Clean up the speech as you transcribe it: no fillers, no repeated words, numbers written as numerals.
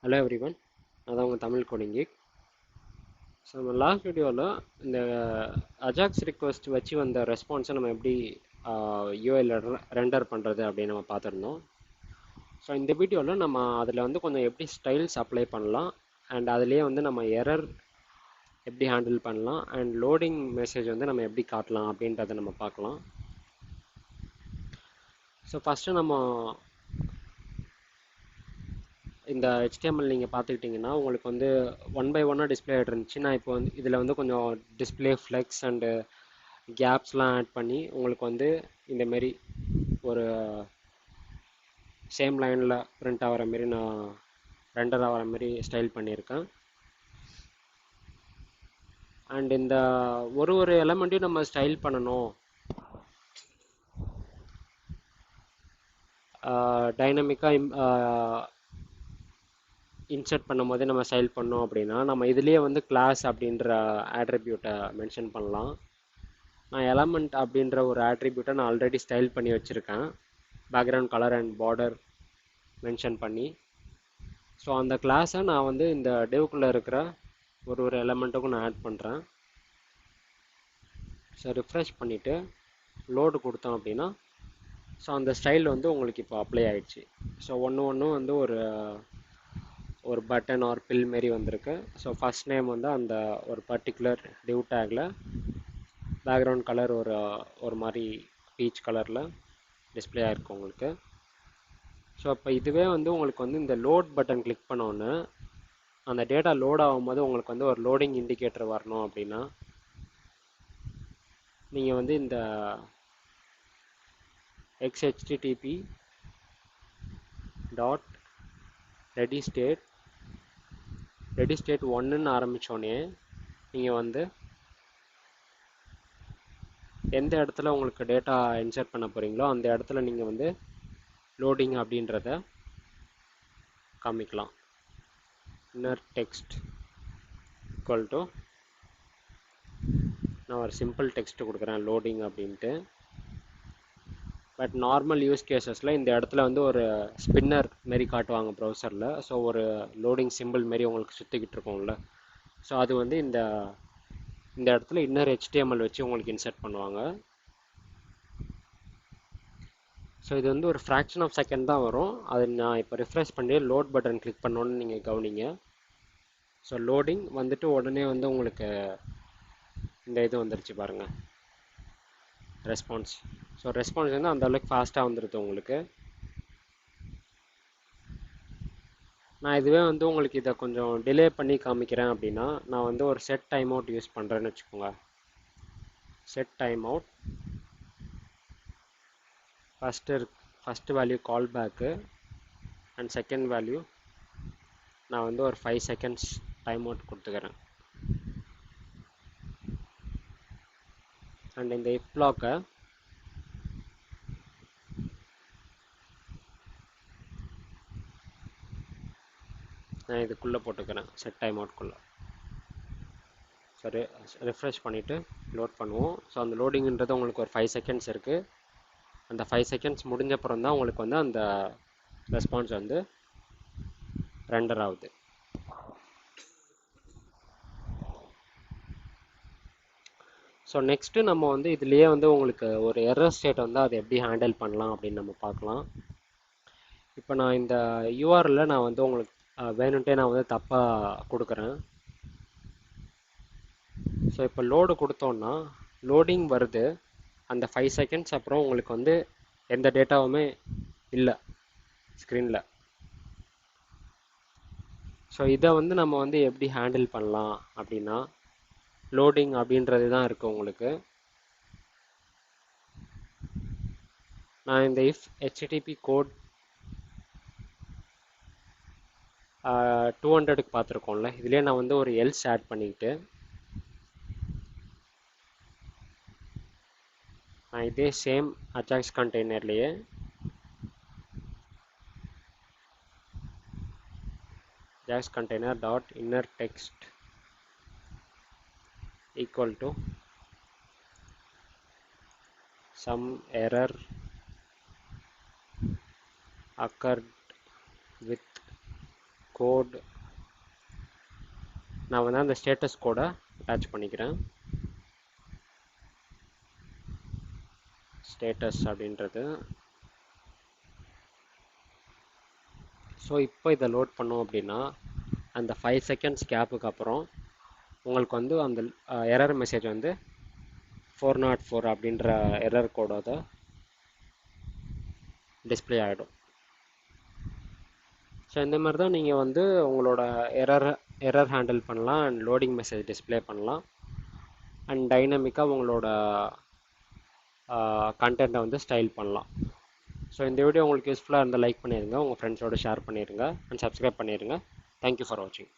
Hello everyone, அதான் உங்கள் Tamil coding geek. So நம்ம லாஸ்ட் வீடியோவில் இந்த அஜாக்ஸ் ரிக்வெஸ்ட் வச்சு வந்த ரெஸ்பான்ஸை நம்ம எப்படி யூஐயில் ரெண்டர் பண்ணுறது அப்படின்னு நம்ம பார்த்துருந்தோம். ஸோ இந்த வீடியோவில் நம்ம அதில் வந்து கொஞ்சம் எப்படி ஸ்டைல்ஸ் அப்ளை பண்ணலாம் அண்ட் அதுலேயே வந்து நம்ம எரர் எப்படி ஹேண்டில் பண்ணலாம் அண்ட் லோடிங் மெசேஜ் வந்து நம்ம எப்படி காட்டலாம் அப்படின்றத நம்ம பார்க்கலாம். ஸோ ஃபஸ்ட்டு நம்ம இந்த HTML நீங்கள் பார்த்துக்கிட்டிங்கன்னா உங்களுக்கு வந்து 1 by 1 டிஸ்பிளே ஆகிட்டு இருந்துச்சு. நான் இப்போ வந்து இதில் வந்து கொஞ்சம் டிஸ்பிளே ஃப்ளெக்ஸ் அண்டு கேப்ஸ்லாம் ஆட் பண்ணி உங்களுக்கு வந்து இந்தமாரி ஒரு சேம் லைனில் பிரிண்ட் ஆகிற மாரி நான் ரெண்டர் ஆகிற மாரி ஸ்டைல் பண்ணியிருக்கேன். அண்ட் இந்த ஒரு எலமெண்ட்டையும் நம்ம ஸ்டைல் பண்ணணும், டைனமிக்காக இன்சர்ட் பண்ணும் போதே நம்ம ஸ்டைல் பண்ணோம் அப்படின்னா நம்ம இதுலேயே வந்து கிளாஸ் அப்படின்ற ஆட்ரிபியூட்டை மென்ஷன் பண்ணலாம். நான் எலமெண்ட் அப்படின்ற ஒரு ஆட்ரிபியூட்டை நான் ஆல்ரெடி ஸ்டைல் பண்ணி வச்சுருக்கேன், background colour and border mention பண்ணி. ஸோ அந்த கிளாஸை நான் வந்து இந்த டெவ்க்குள்ளே இருக்கிற ஒரு எலமெண்ட்டுக்கும் நான் ஆட் பண்ணுறேன். ஸோ ரிஃப்ரெஷ் பண்ணிவிட்டு லோடு கொடுத்தோம் அப்படின்னா ஸோ அந்த ஸ்டைல் வந்து உங்களுக்கு இப்போ அப்ளை ஆகிடுச்சு. ஸோ ஒன்று வந்து ஒரு பட்டன் ஆர் பில் மாரி வந்திருக்கு. ஸோ ஃபஸ்ட் நேம் வந்து அந்த ஒரு particular div tackle background colour ஒரு மாதிரி பீச் கலரில் டிஸ்பிளே ஆகிருக்கு உங்களுக்கு. ஸோ இப்போ இதுவே வந்து உங்களுக்கு வந்து இந்த லோட் பட்டன் கிளிக் பண்ணோன்னு அந்த டேட்டா லோட் ஆகும்போது உங்களுக்கு வந்து ஒரு லோடிங் இண்டிகேட்டர் வரணும் அப்படின்னா நீங்கள் வந்து இந்த xhttp டாட் ரெடி ஸ்டேட் 1ன்னு ஆரம்பித்தோடனே நீங்கள் வந்து எந்த இடத்துல உங்களுக்கு டேட்டா இன்சர்ட் பண்ண போகிறீங்களோ அந்த இடத்துல நீங்கள் வந்து லோடிங் அப்படின்றத காமிக்கலாம். இன்னர் டெக்ஸ்ட் ஈக்குவல் டு நான் ஒரு சிம்பிள் டெக்ஸ்ட் கொடுக்குறேன் லோடிங் அப்படின்ட்டு. பட் நார்மல் யூஸ் கேசஸில் இந்த இடத்துல வந்து ஒரு ஸ்பின்னர் மாரி காட்டுவாங்க ப்ரௌசரில். ஸோ ஒரு லோடிங் சிம்பிள் மாரி உங்களுக்கு சுற்றிக்கிட்டு இருக்கோம்ல, ஸோ அது வந்து இந்த இடத்துல இன்னர் HTML வச்சு உங்களுக்கு இன்சர்ட் பண்ணுவாங்க. ஸோ இது வந்து ஒரு ஃப்ராக்ஷன் ஆஃப் செகண்ட் தான் வரும். அது நான் இப்போ ரிஃப்ரெஷ் பண்ணி லோட் பட்டன் கிளிக் பண்ணோன்னு நீங்கள் கவனிங்க. ஸோ லோடிங் வந்துட்டு உடனே வந்து உங்களுக்கு இந்த இது வந்துருச்சு பாருங்கள், ரெஸ்பான்ஸ். ஸோ ரெஸ்பான்ஸ் வந்து அந்தளவுக்கு ஃபாஸ்ட்டாக வந்துடுது உங்களுக்கு. நான் இதுவே வந்து உங்களுக்கு இதை கொஞ்சம் டிலே பண்ணி காமிக்கிறேன் அப்படின்னா நான் வந்து ஒரு செட் டைம் அவுட் யூஸ் பண்ணுறேன்னு வச்சுக்கோங்க. Set time out first value call back and second value நான் வந்து ஒரு 5 செகண்ட்ஸ் டைம் அவுட் கொடுத்துக்கிறேன். அண்ட் இந்த இஃப் பிளாக்கை நான் இதுக்குள்ளே போட்டுக்கிறேன், செட் டைம் அவுட்குள்ளே. சரி, ரிஃப்ரெஷ் பண்ணிவிட்டு லோட் பண்ணுவோம். ஸோ அந்த லோடிங்கிறது உங்களுக்கு ஒரு 5 செகண்ட்ஸ் இருக்குது. அந்த 5 செகண்ட்ஸ் முடிஞ்சப்புறம் தான் உங்களுக்கு வந்து அந்த ரெஸ்பான்ஸ் வந்து ரெண்டர் ஆகுது. ஸோ நெக்ஸ்ட்டு நம்ம வந்து இதுலேயே வந்து உங்களுக்கு ஒரு எரர் ஸ்டேட் வந்து அதை எப்படி ஹேண்டில் பண்ணலாம் அப்படின்னு நம்ம பார்க்கலாம். இப்போ நான் இந்த யூஆர்எல்ல நான் வந்து உங்களுக்கு வேணுன்ட்டே நான் வந்து தப்பாக கொடுக்குறேன். ஸோ இப்போ லோடு கொடுத்தோன்னா லோடிங் வருது. அந்த 5 செகண்ட்ஸ் அப்புறம் உங்களுக்கு வந்து எந்த டேட்டாவுமே இல்லை ஸ்க்ரீனில். ஸோ இதை வந்து நம்ம வந்து எப்படி ஹேண்டில் பண்ணலாம் அப்படின்னா லோடிங் அப்படின்றது தான் இருக்குது உங்களுக்கு. நான் இந்த இஃப் HTTP கோட் 200க்கு பார்த்துருக்கோம்ல, இதுலேயே நான் வந்து ஒரு எல்ஸ் ஆட் பண்ணிக்கிட்டு நான் இதே சேம் அஜாக்ஸ் கண்டெய்னர்லேயே Ajax container dot inner text equal to some error occurred with code நான் வந்து அந்த ஸ்டேட்டஸ் கோடை அட்டாச் பண்ணிக்கிறேன். ஸ்டேட்டஸ் அப்படின்றது. ஸோ இப்போ இதை லோட் பண்ணோம் அப்படின்னா அந்த 5 செகண்ட்ஸ் கேப்புக்கு அப்புறம் உங்களுக்கு வந்து அந்த எரர் மெசேஜ் வந்து 404 அப்படின்ற எரர் கோடோட டிஸ்பிளே ஆகிடும். ஸோ இந்த மாதிரி தான் நீங்கள் வந்து உங்களோட எரர் ஹேண்டில் பண்ணலாம் அண்ட் லோடிங் மெசேஜ் டிஸ்பிளே பண்ணலாம் அண்ட் டைனமிக்காக உங்களோட கண்டென்ட்டை வந்து ஸ்டைல் பண்ணலாம். ஸோ இந்த வீடியோ உங்களுக்கு யூஸ்ஃபுல்லாக இருந்தால் லைக் பண்ணிடுங்க, உங்கள் ஃப்ரெண்ட்ஸோடு ஷேர் பண்ணிடுங்க அண்ட் சப்ஸ்கிரைப் பண்ணிடுங்க. தேங்க்யூ ஃபார் வாட்சிங்.